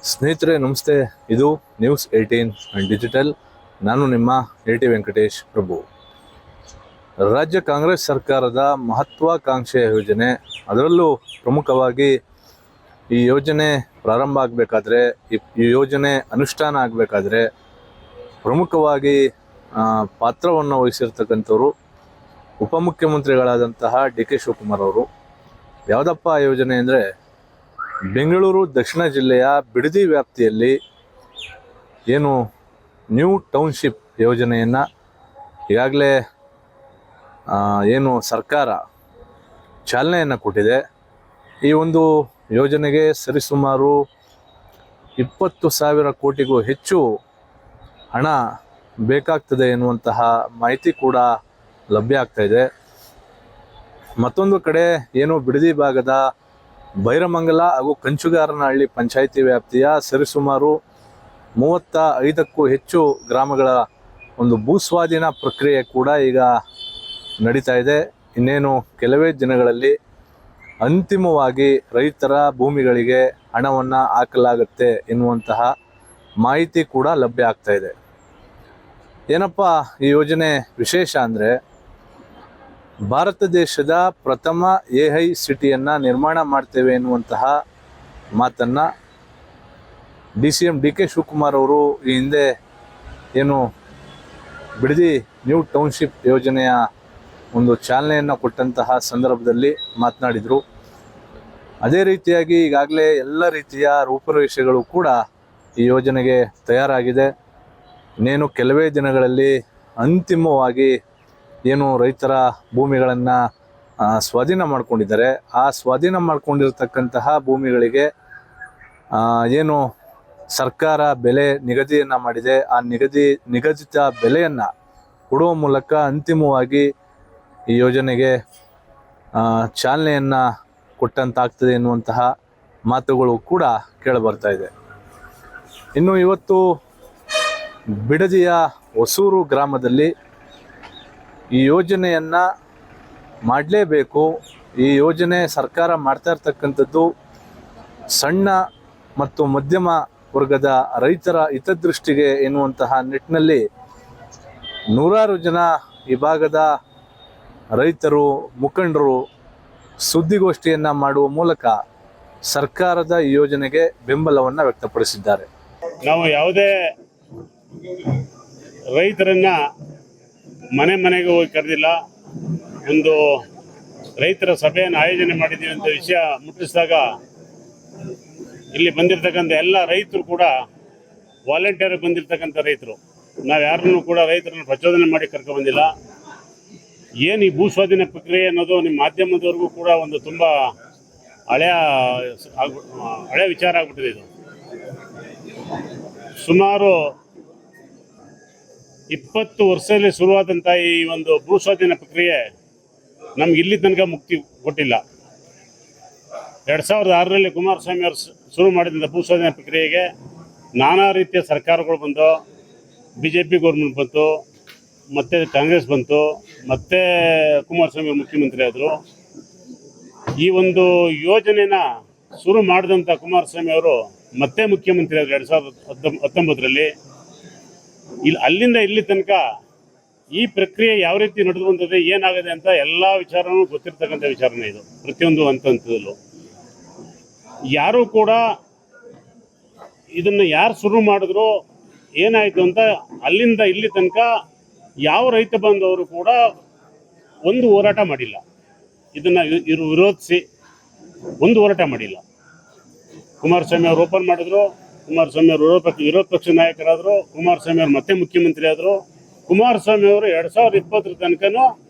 ಸ್ನೇಹಿತರೆ ನಮಸ್ತೆ. ಇದು ನ್ಯೂಸ್ 18 ಅಂಡ್ ಡಿಜಿಟಲ್. ನಾನು ನಿಮ್ಮ AT ವೆಂಕಟೇಶ್ ಪ್ರಭು. ರಾಜ್ಯ ಕಾಂಗ್ರೆಸ್ ಸರ್ಕಾರದ ಮಹತ್ವಾಕಾಂಕ್ಷೆಯ ಯೋಜನೆ, ಅದರಲ್ಲೂ ಪ್ರಮುಖವಾಗಿ ಈ ಯೋಜನೆ ಪ್ರಾರಂಭ ಆಗಬೇಕಾದ್ರೆ, ಈ ಯೋಜನೆ ಅನುಷ್ಠಾನ ಆಗಬೇಕಾದ್ರೆ ಪ್ರಮುಖವಾಗಿ ಪಾತ್ರವನ್ನು ವಹಿಸಿರ್ತಕ್ಕಂಥವ್ರು ಉಪಮುಖ್ಯಮಂತ್ರಿಗಳಾದಂತಹ DK ಶಿವಕುಮಾರ್ ಅವರು. ಯಾವುದಪ್ಪ ಯೋಜನೆ ಅಂದರೆ, ಬೆಂಗಳೂರು ದಕ್ಷಿಣ ಜಿಲ್ಲೆಯ ಬಿಡದಿ ವ್ಯಾಪ್ತಿಯಲ್ಲಿ ಏನು ನ್ಯೂ ಟೌನ್ಶಿಪ್ ಯೋಜನೆಯನ್ನು ಈಗಾಗಲೇ ಏನು ಸರ್ಕಾರ ಚಾಲನೆಯನ್ನು ಕೊಟ್ಟಿದೆ. ಈ ಒಂದು ಯೋಜನೆಗೆ ಸರಿಸುಮಾರು 20,000 ಕೋಟಿಗೂ ಹೆಚ್ಚು ಹಣ ಬೇಕಾಗ್ತದೆ ಎನ್ನುವಂತಹ ಮಾಹಿತಿ ಕೂಡ ಲಭ್ಯ ಆಗ್ತಾ ಇದೆ. ಮತ್ತೊಂದು ಕಡೆ ಏನು ಬಿಡದಿ ಭಾಗದ ಬೈರಮಂಗಲ ಹಾಗೂ ಕಂಚುಗಾರನಹಳ್ಳಿ ಪಂಚಾಯಿತಿ ವ್ಯಾಪ್ತಿಯ ಸರಿಸುಮಾರು 35ಕ್ಕೂ ಹೆಚ್ಚು ಗ್ರಾಮಗಳ ಒಂದು ಭೂಸ್ವಾಧೀನ ಪ್ರಕ್ರಿಯೆ ಕೂಡ ಈಗ ನಡೀತಾ ಇದೆ. ಇನ್ನೇನು ಕೆಲವೇ ದಿನಗಳಲ್ಲಿ ಅಂತಿಮವಾಗಿ ರೈತರ ಭೂಮಿಗಳಿಗೆ ಹಣವನ್ನು ಹಾಕಲಾಗುತ್ತೆ ಎನ್ನುವಂತಹ ಮಾಹಿತಿ ಕೂಡ ಲಭ್ಯ ಆಗ್ತಾ ಇದೆ. ಏನಪ್ಪ ಈ ಯೋಜನೆ ವಿಶೇಷ ಅಂದರೆ, ಭಾರತ ದೇಶದ ಪ್ರಥಮ AI ಸಿಟಿಯನ್ನು ನಿರ್ಮಾಣ ಮಾಡ್ತೇವೆ ಎನ್ನುವಂತಹ ಮಾತನ್ನು CM DK ಶಿವಕುಮಾರ್ ಅವರು ಈ ಹಿಂದೆ ಏನು ಬಿಡದಿ ನ್ಯೂ ಟೌನ್ಶಿಪ್ ಯೋಜನೆಯ ಒಂದು ಚಾಲನೆಯನ್ನು ಕೊಟ್ಟಂತಹ ಸಂದರ್ಭದಲ್ಲಿ ಮಾತನಾಡಿದರು. ಅದೇ ರೀತಿಯಾಗಿ ಈಗಾಗಲೇ ಎಲ್ಲ ರೀತಿಯ ರೂಪುರೇಷೆಗಳು ಕೂಡ ಈ ಯೋಜನೆಗೆ ತಯಾರಾಗಿದೆ. ಇನ್ನೇನು ಕೆಲವೇ ದಿನಗಳಲ್ಲಿ ಅಂತಿಮವಾಗಿ ಏನು ರೈತರ ಭೂಮಿಗಳನ್ನು ಸ್ವಾಧೀನ ಮಾಡ್ಕೊಂಡಿದ್ದಾರೆ, ಆ ಸ್ವಾಧೀನ ಮಾಡ್ಕೊಂಡಿರ್ತಕ್ಕಂತಹ ಭೂಮಿಗಳಿಗೆ ಏನು ಸರ್ಕಾರ ಬೆಲೆ ನಿಗದಿಯನ್ನು ಮಾಡಿದೆ, ಆ ನಿಗದಿತ ಬೆಲೆಯನ್ನು ಕೊಡುವ ಮೂಲಕ ಅಂತಿಮವಾಗಿ ಈ ಯೋಜನೆಗೆ ಚಾಲನೆಯನ್ನು ಕೊಟ್ಟಂತಾಗ್ತದೆ ಎನ್ನುವಂತಹ ಮಾತುಗಳು ಕೂಡ ಕೇಳಿಬರ್ತಾ ಇದೆ. ಇನ್ನು ಇವತ್ತು ಬಿಡದಿಯ ಹೊಸೂರು ಗ್ರಾಮದಲ್ಲಿ ಈ ಯೋಜನೆಯನ್ನು ಮಾಡಲೇಬೇಕು, ಈ ಯೋಜನೆ ಸರ್ಕಾರ ಮಾಡ್ತಾ ಇರ್ತಕ್ಕಂಥದ್ದು ಸಣ್ಣ ಮತ್ತು ಮಧ್ಯಮ ವರ್ಗದ ರೈತರ ಹಿತದೃಷ್ಟಿಗೆ ಎನ್ನುವಂತಹ ನಿಟ್ಟಿನಲ್ಲಿ ನೂರಾರು ಜನ ಈ ಭಾಗದ ರೈತರು, ಮುಖಂಡರು ಸುದ್ದಿಗೋಷ್ಠಿಯನ್ನು ಮಾಡುವ ಮೂಲಕ ಸರ್ಕಾರದ ಈ ಯೋಜನೆಗೆ ಬೆಂಬಲವನ್ನು ವ್ಯಕ್ತಪಡಿಸಿದ್ದಾರೆ. ನಾವು ಯಾವುದೇ ರೈತರನ್ನ ಮನೆ ಮನೆಗೆ ಹೋಗಿ ಕರೆದಿಲ್ಲ, ಒಂದು ರೈತರ ಸಭೆಯನ್ನು ಆಯೋಜನೆ ಮಾಡಿದ್ದೀವಿ ಅಂತ ವಿಷಯ ಮುಟ್ಟಿಸಿದಾಗ ಇಲ್ಲಿ ಬಂದಿರತಕ್ಕಂಥ ಎಲ್ಲ ರೈತರು ಕೂಡ ವಾಲಂಟಿಯರ್ ಬಂದಿರತಕ್ಕಂಥ ರೈತರು. ನಾವು ಯಾರನ್ನೂ ಕೂಡ ರೈತರನ್ನು ಪ್ರಚೋದನೆ ಮಾಡಿ ಕರ್ಕೊಂಡು ಬಂದಿಲ್ಲ. ಏನು ಈ ಭೂಸ್ವಾಧೀನ ಪ್ರಕ್ರಿಯೆ ಅನ್ನೋದು ನಿಮ್ಮ ಮಾಧ್ಯಮದವರೆಗೂ ಕೂಡ ಒಂದು ತುಂಬ ಹಳೆಯ ವಿಚಾರ ಆಗ್ಬಿಟ್ಟಿದೆ. ಇದು ಸುಮಾರು 20 ವರ್ಷದಲ್ಲಿ ಶುರುವಾದಂಥ ಈ ಒಂದು ಭೂಸ್ವಾಧೀನ ಪ್ರಕ್ರಿಯೆ ನಮ್ಗೆ ಇಲ್ಲಿ ತನಕ ಮುಕ್ತಿ ಕೊಟ್ಟಿಲ್ಲ. 2006ರಲ್ಲಿ ಕುಮಾರಸ್ವಾಮಿ ಅವರು ಶುರು ಮಾಡಿದಂಥ ಭೂಸ್ವಾಧೀನ ಪ್ರಕ್ರಿಯೆಗೆ ನಾನಾ ರೀತಿಯ ಸರ್ಕಾರಗಳು ಬಂದು, BJP ಗೌರ್ಮೆಂಟ್ ಬಂತು, ಮತ್ತು ಕಾಂಗ್ರೆಸ್ ಬಂತು, ಮತ್ತು ಕುಮಾರಸ್ವಾಮಿ ಮುಖ್ಯಮಂತ್ರಿ ಆದರು. ಈ ಒಂದು ಯೋಜನೆನ ಶುರು ಮಾಡಿದಂಥ ಕುಮಾರಸ್ವಾಮಿ ಅವರು ಮತ್ತೆ ಮುಖ್ಯಮಂತ್ರಿ ಆದರು 2019ರಲ್ಲಿ. ಅಲ್ಲಿಂದ ಇಲ್ಲಿ ತನಕ ಈ ಪ್ರಕ್ರಿಯೆ ಯಾವ ರೀತಿ ನಡೆದು ಬಂದಿದೆ, ಏನಾಗಿದೆ ಅಂತ ಎಲ್ಲ ವಿಚಾರನೂ ಗೊತ್ತಿರ್ತಕ್ಕಂಥ ವಿಚಾರನೇ ಇದು. ಪ್ರತಿಯೊಂದು ಹಂತದಲ್ಲೂ ಯಾರೂ ಕೂಡ ಇದನ್ನು ಯಾರು ಶುರು ಮಾಡಿದ್ರು, ಏನಾಯಿತು ಅಂತ ಅಲ್ಲಿಂದ ಇಲ್ಲಿ ತನಕ ಯಾವ ರೈತ ಬಂದವರು ಕೂಡ ಒಂದು ಹೋರಾಟ ಮಾಡಿಲ್ಲ. ಇದನ್ನು ವಿರೋಧಿಸಿ ಒಂದು ಹೋರಾಟ ಮಾಡಿಲ್ಲ. ಕುಮಾರಸ್ವಾಮಿ ಅವರು ಓಪನ್ ಮಾಡಿದ್ರು, ಕುಮಾರಸ್ವಾಮಿ ಅವರು ವಿರೋಧ ಪಕ್ಷ ನಾಯಕರಾದರು, ಕುಮಾರಸ್ವಾಮಿ ಅವರು ಮತ್ತೆ ಮುಖ್ಯಮಂತ್ರಿ ಆದರು. ಕುಮಾರಸ್ವಾಮಿ ಅವರು 2020 ತನಕನೂ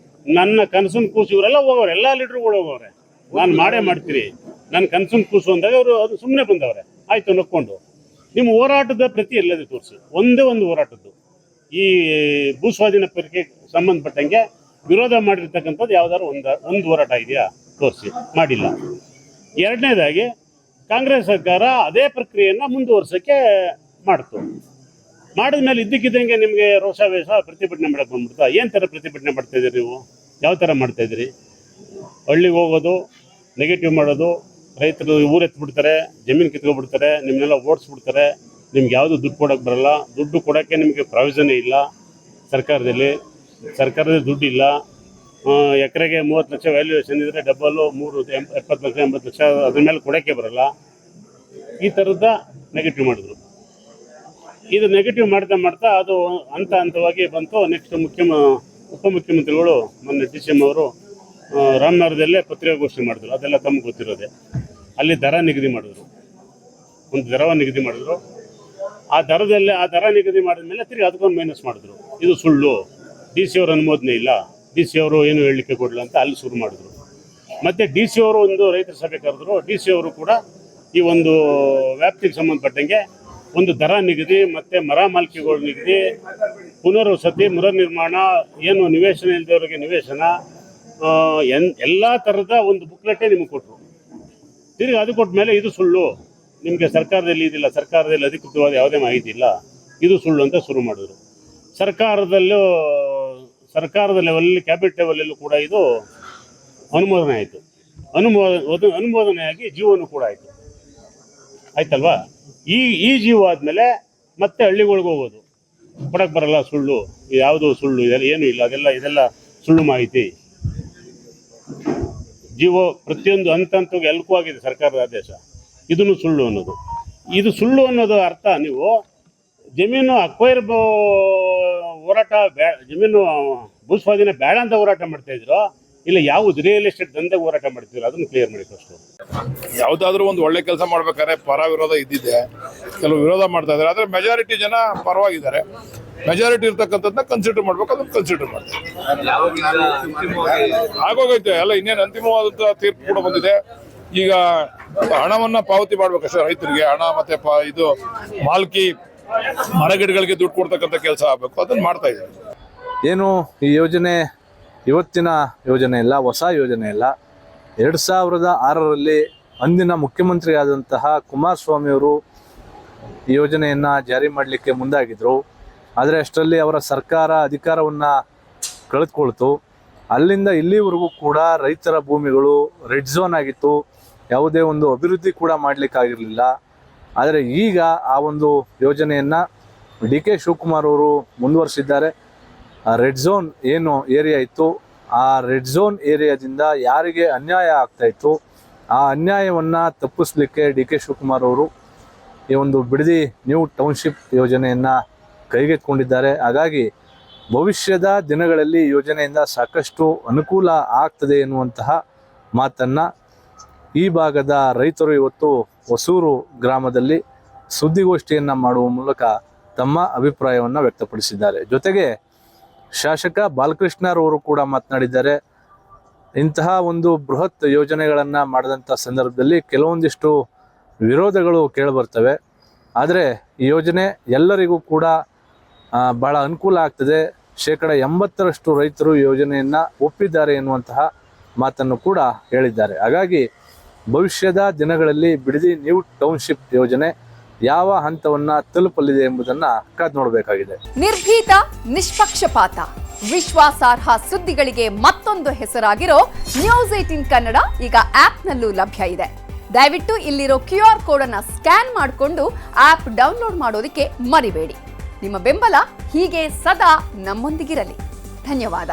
ನನ್ನ ಕನಸನ್ನು ಕೂಸು ಇವರೆಲ್ಲ ಹೋಗೋರೆ, ಎಲ್ಲ ಲೀಡ್ರುಗಳು ಹೋಗೋರೆ, ನಾನು ಮಾಡೇ ಮಾಡ್ತೀರಿ, ನನ್ನ ಕನಸನ್ನು ಕೂಸು ಅಂದಾಗ ಅವರು ಅದು ಸುಮ್ಮನೆ ಬಂದವ್ರೆ. ಆಯಿತು ನಕ್ಕೊಂಡು ನಿಮ್ಮ ಹೋರಾಟದ ಪ್ರತಿ ಎಲ್ಲದೇ ತೋರಿಸಿ. ಒಂದೇ ಒಂದು ಹೋರಾಟದ್ದು ಈ ಭೂಸ್ವಾಧೀನ ಪ್ರಕ್ರಿಯೆಗೆ ಸಂಬಂಧಪಟ್ಟಂಗೆ ವಿರೋಧ ಮಾಡಿರ್ತಕ್ಕಂಥದ್ದು ಯಾವ್ದಾದ್ರು ಒಂದು ಹೋರಾಟ ಇದೆಯಾ ತೋರಿಸಿ. ಮಾಡಿಲ್ಲ. ಎರಡನೇದಾಗಿ ಕಾಂಗ್ರೆಸ್ ಸರ್ಕಾರ ಅದೇ ಪ್ರಕ್ರಿಯೆಯನ್ನು ಮುಂದುವರ್ಸೋಕ್ಕೆ ಮಾಡ್ತು. ಮಾಡಿದ ಮೇಲೆ ಇದ್ದಕ್ಕಿದ್ದಂಗೆ ನಿಮಗೆ ರೋಷಾವೇಶ ಪ್ರತಿಭಟನೆ ಮಾಡಕ್ಕೆ ಬಂದ್ಬಿಡ್ತಾ. ಏನು ಥರ ಪ್ರತಿಭಟನೆ ಮಾಡ್ತಾಯಿದ್ದೀರಿ ನೀವು? ಯಾವ ಥರ ಮಾಡ್ತಾಯಿದ್ದೀರಿ? ಹಳ್ಳಿಗೆ ಹೋಗೋದು, ನೆಗೆಟಿವ್ ಮಾಡೋದು, ರೈತರು ಊರೆತ್ಬಿಡ್ತಾರೆ, ಜಮೀನು ಕಿತ್ಕೊಬಿಡ್ತಾರೆ, ನಿಮ್ಮನ್ನೆಲ್ಲ ಓಡಿಸ್ಬಿಡ್ತಾರೆ, ನಿಮ್ಗೆ ಯಾವುದು ದುಡ್ಡು ಕೊಡೋಕ್ಕೆ ಬರಲ್ಲ. ದುಡ್ಡು ಕೊಡೋಕ್ಕೆ ನಿಮಗೆ ಪ್ರಾವಿಷನ್ ಇಲ್ಲ ಸರ್ಕಾರದ ದುಡ್ಡಿಲ್ಲ. ಎಕರೆಗೆ 30 ಲಕ್ಷ ವ್ಯಾಲ್ಯೂಯೇಷನ್ ಇದ್ದರೆ ಡಬ್ಬಲು 70 ಲಕ್ಷ 80 ಲಕ್ಷ ಅದ್ರ ಮೇಲೆ ಕೊಡೋಕ್ಕೆ ಬರಲ್ಲ. ಈ ಥರದ ನೆಗೆಟಿವ್ ಮಾಡಿದ್ರು. ಇದು ನೆಗೆಟಿವ್ ಮಾಡ್ತಾ ಅದು ಹಂತವಾಗಿ ಬಂತು. ನೆಕ್ಸ್ಟ್ ಉಪಮುಖ್ಯಮಂತ್ರಿಗಳು ಮೊನ್ನೆ DCM ಅವರು ರಾಮನಗರದಲ್ಲೇ ಪತ್ರಿಕಾಗೋಷ್ಠಿ ಮಾಡಿದ್ರು. ಅದೆಲ್ಲ ತಮಗೆ ಗೊತ್ತಿರೋದೆ. ಅಲ್ಲಿ ದರ ನಿಗದಿ ಮಾಡಿದ್ರು, ಒಂದು ದರವನ್ನು ನಿಗದಿ ಮಾಡಿದ್ರು. ಆ ದರ ನಿಗದಿ ಮಾಡಿದ ಮೇಲೆ ತಿರುಗಿ ಅದಕ್ಕೊಂದು ಮೈನಸ್ ಮಾಡಿದ್ರು. ಇದು ಸುಳ್ಳು, DC ಅವ್ರ ಅನುಮೋದನೆ ಇಲ್ಲ, DC ಅವರು ಏನು ಹೇಳಲಿಕ್ಕೆ ಕೊಡಲಿಲ್ಲ ಅಂತ ಅಲ್ಲಿ ಶುರು ಮಾಡಿದ್ರು. ಮತ್ತು DC ಅವರು ಒಂದು ರೈತರ ಸಭೆ ಕರೆದ್ರು. DC ಅವರು ಕೂಡ ಈ ಒಂದು ವ್ಯಾಪ್ತಿಗೆ ಸಂಬಂಧಪಟ್ಟಂಗೆ ಒಂದು ದರ ನಿಗದಿ ಮತ್ತು ಮರ ಮಾಲಿಕೆಗಳ ನಿಗದಿ, ಪುನರ್ವಸತಿ, ನಿರ್ಮಾಣ, ಏನು ನಿವೇಶನ ಇಲ್ಲದವರಿಗೆ ನಿವೇಶನ, ಎಲ್ಲ ಥರದ ಒಂದು ಬುಕ್ಲೆಟೇ ನಿಮಗೆ ಕೊಟ್ಟರು. ತಿರುಗಿ ಅದು ಕೊಟ್ಟ ಮೇಲೆ ಇದು ಸುಳ್ಳು, ನಿಮಗೆ ಸರ್ಕಾರದಲ್ಲಿ ಇದಿಲ್ಲ, ಸರ್ಕಾರದಲ್ಲಿ ಅಧಿಕೃತವಾದ ಯಾವುದೇ ಮಾಹಿತಿ ಇಲ್ಲ, ಇದು ಸುಳ್ಳು ಅಂತ ಶುರು ಮಾಡಿದ್ರು. ಸರ್ಕಾರದ ಲೆವೆಲಲ್ಲಿ, ಕ್ಯಾಬಿನೆಟ್ ಲೆವೆಲಲ್ಲೂ ಕೂಡ ಇದು ಅನುಮೋದನೆ ಆಯಿತು. ಅನುಮೋದನೆಯಾಗಿ ಜೀವನೂ ಕೂಡ ಆಯ್ತಲ್ವಾ. ಈ ಜೀವ ಆದಮೇಲೆ ಮತ್ತೆ ಹಳ್ಳಿಗಳಿಗೆ ಹೋಗೋದು, ಕೊಡಕ್ಕೆ ಬರಲ್ಲ, ಸುಳ್ಳು, ಯಾವುದು ಸುಳ್ಳು, ಏನೂ ಇಲ್ಲ, ಇದೆಲ್ಲ ಸುಳ್ಳು ಮಾಹಿತಿ. ಜೀವ ಪ್ರತಿಯೊಂದು ಹಂತವಾಗಿ ಎಲ್ಲಕ್ಕೂ ಆಗಿದೆ ಸರ್ಕಾರದ ಆದೇಶ. ಇದನ್ನು ಸುಳ್ಳು ಅನ್ನೋದು. ಇದು ಸುಳ್ಳು ಅನ್ನೋದು ಅರ್ಥ, ನೀವು ಜಮೀನು ಅಕ್ವೈರ್ ಹೋರಾಟ ಜಮೀನು ಭೂಸ್ವಾಧೀನ ಬೇಡ ಅಂತ ಹೋರಾಟ ಮಾಡ್ತಾ ಇದ್ರು, ಇಲ್ಲ ಯಾವುದು ರಿಯಲ್ ಎಸ್ಟೇಟ್ ದಂಧೆಗೆ ಹೋರಾಟ ಮಾಡ್ತಿದ್ರು, ಅದನ್ನು ಕ್ಲಿಯರ್ ಮಾಡಿ ಫಸ್ಟು. ಯಾವುದಾದ್ರೂ ಒಂದು ಒಳ್ಳೆ ಕೆಲಸ ಮಾಡ್ಬೇಕಾದ್ರೆ ಪರ ವಿರೋಧ ಇದ್ದಿದೆ, ಕೆಲವು ವಿರೋಧ ಮಾಡ್ತಾ ಇದ್ದಾರೆ. ಆದರೆ ಮೆಜಾರಿಟಿ ಜನ ಪರವಾಗಿದ್ದಾರೆ. ಮೆಜಾರಿಟಿ ಇರ್ತಕ್ಕಂಥದ್ದನ್ನ ಕನ್ಸಿಡರ್ ಮಾಡ್ಬೇಕು, ಅದನ್ನ ಕನ್ಸಿಡರ್ ಮಾಡ್ತಾರೆ. ಆಗೋಗೈತೆ ಎಲ್ಲ, ಇನ್ನೇನು ಅಂತಿಮವಾದಂಥ ತೀರ್ಪು ಕೂಡ ಬಂದಿದೆ. ಈಗ ಹಣವನ್ನ ಪಾವತಿ ಮಾಡ್ಬೇಕಷ್ಟೇ ರೈತರಿಗೆ. ಹಣ ಮತ್ತೆ ಇದು ಮಾಲ್ಕಿ ಮರಗಿಡಗಳಿಗೆ ದುಡ್ಡು ಕೊಡ್ತಕ್ಕಂಥ ಕೆಲಸ ಆಗಬೇಕು, ಅದನ್ನ ಮಾಡ್ತಾ ಇದ್ದಾರೆ. ಏನು ಈ ಯೋಜನೆ ಇವತ್ತಿನ ಯೋಜನೆ ಇಲ್ಲ, ಹೊಸ ಯೋಜನೆ ಇಲ್ಲ. 2006ರಲ್ಲಿ ಅಂದಿನ ಮುಖ್ಯಮಂತ್ರಿ ಆದಂತಹ ಕುಮಾರಸ್ವಾಮಿಯವರು ಈ ಯೋಜನೆಯನ್ನು ಜಾರಿ ಮಾಡಲಿಕ್ಕೆ ಮುಂದಾಗಿದ್ದರು. ಆದರೆ ಅಷ್ಟರಲ್ಲಿ ಅವರ ಸರ್ಕಾರ ಅಧಿಕಾರವನ್ನು ಕಳೆದುಕೊಳ್ತು. ಅಲ್ಲಿಂದ ಇಲ್ಲಿವರೆಗೂ ಕೂಡ ರೈತರ ಭೂಮಿಗಳು ರೆಡ್ ಝೋನ್ ಆಗಿತ್ತು. ಯಾವುದೇ ಒಂದು ಅಭಿವೃದ್ಧಿ ಕೂಡ ಮಾಡಲಿಕ್ಕಾಗಿರಲಿಲ್ಲ. ಆದರೆ ಈಗ ಆ ಒಂದು ಯೋಜನೆಯನ್ನು DK ಶಿವಕುಮಾರ್ ಅವರು ಮುಂದುವರಿಸಿದ್ದಾರೆ. ರೆಡ್ ಝೋನ್ ಏನು ಏರಿಯಾ ಇತ್ತು, ಆ ರೆಡ್ ಝೋನ್ ಏರಿಯಾದಿಂದ ಯಾರಿಗೆ ಅನ್ಯಾಯ ಆಗ್ತಾಯಿತ್ತು, ಆ ಅನ್ಯಾಯವನ್ನು ತಪ್ಪಿಸ್ಲಿಕ್ಕೆ DK ಶಿವಕುಮಾರ್ ಅವರು ಈ ಒಂದು ಬಿಡದಿ ನ್ಯೂ ಟೌನ್ಶಿಪ್ ಯೋಜನೆಯನ್ನು ಕೈಗೆತ್ತಿಕೊಂಡಿದ್ದಾರೆ. ಹಾಗಾಗಿ ಭವಿಷ್ಯದ ದಿನಗಳಲ್ಲಿ ಯೋಜನೆಯಿಂದ ಸಾಕಷ್ಟು ಅನುಕೂಲ ಆಗ್ತದೆ ಎನ್ನುವಂತಹ ಮಾತನ್ನು ಈ ಭಾಗದ ರೈತರು ಇವತ್ತು ಹೊಸೂರು ಗ್ರಾಮದಲ್ಲಿ ಸುದ್ದಿಗೋಷ್ಠಿಯನ್ನು ಮಾಡುವ ಮೂಲಕ ತಮ್ಮ ಅಭಿಪ್ರಾಯವನ್ನು ವ್ಯಕ್ತಪಡಿಸಿದ್ದಾರೆ. ಜೊತೆಗೆ ಶಾಸಕ ಬಾಲಕೃಷ್ಣರವರು ಕೂಡ ಮಾತನಾಡಿದ್ದಾರೆ. ಇಂತಹ ಒಂದು ಬೃಹತ್ ಯೋಜನೆಗಳನ್ನು ಮಾಡಿದಂಥ ಸಂದರ್ಭದಲ್ಲಿ ಕೆಲವೊಂದಿಷ್ಟು ವಿರೋಧಗಳು ಕೇಳಿಬರ್ತವೆ. ಆದರೆ ಈ ಯೋಜನೆ ಎಲ್ಲರಿಗೂ ಕೂಡ ಭಾಳ ಅನುಕೂಲ ಆಗ್ತದೆ. 80% ರೈತರು ಯೋಜನೆಯನ್ನು ಒಪ್ಪಿದ್ದಾರೆ ಎನ್ನುವಂತಹ ಮಾತನ್ನು ಕೂಡ ಹೇಳಿದ್ದಾರೆ. ಹಾಗಾಗಿ ಭವಿಷ್ಯದ ದಿನಗಳಲ್ಲಿ ಬಿಡದಿ ನ್ಯೂ ಟೌನ್ಶಿಪ್ ಯೋಜನೆ ಯಾವ ಹಂತವನ್ನ ತಲುಪಲಿದೆ ಎಂಬುದನ್ನು ಕಾದು ನೋಡಬೇಕಾಗಿದೆ. ನಿರ್ಭೀತ, ನಿಷ್ಪಕ್ಷಪಾತ, ವಿಶ್ವಾಸಾರ್ಹ ಸುದ್ದಿಗಳಿಗೆ ಮತ್ತೊಂದು ಹೆಸರಾಗಿರೋ ನ್ಯೂಸ್ 18 ಕನ್ನಡ ಈಗ ಆಪ್ನಲ್ಲೂ ಲಭ್ಯ ಇದೆ. ದಯವಿಟ್ಟು ಇಲ್ಲಿರೋ QR ಕೋಡ್ ಅನ್ನು ಸ್ಕ್ಯಾನ್ ಮಾಡಿಕೊಂಡು ಆಪ್ ಡೌನ್ಲೋಡ್ ಮಾಡೋದಕ್ಕೆ ಮರಿಬೇಡಿ. ನಿಮ್ಮ ಬೆಂಬಲ ಹೀಗೆ ಸದಾ ನಮ್ಮೊಂದಿಗಿರಲಿ. ಧನ್ಯವಾದ.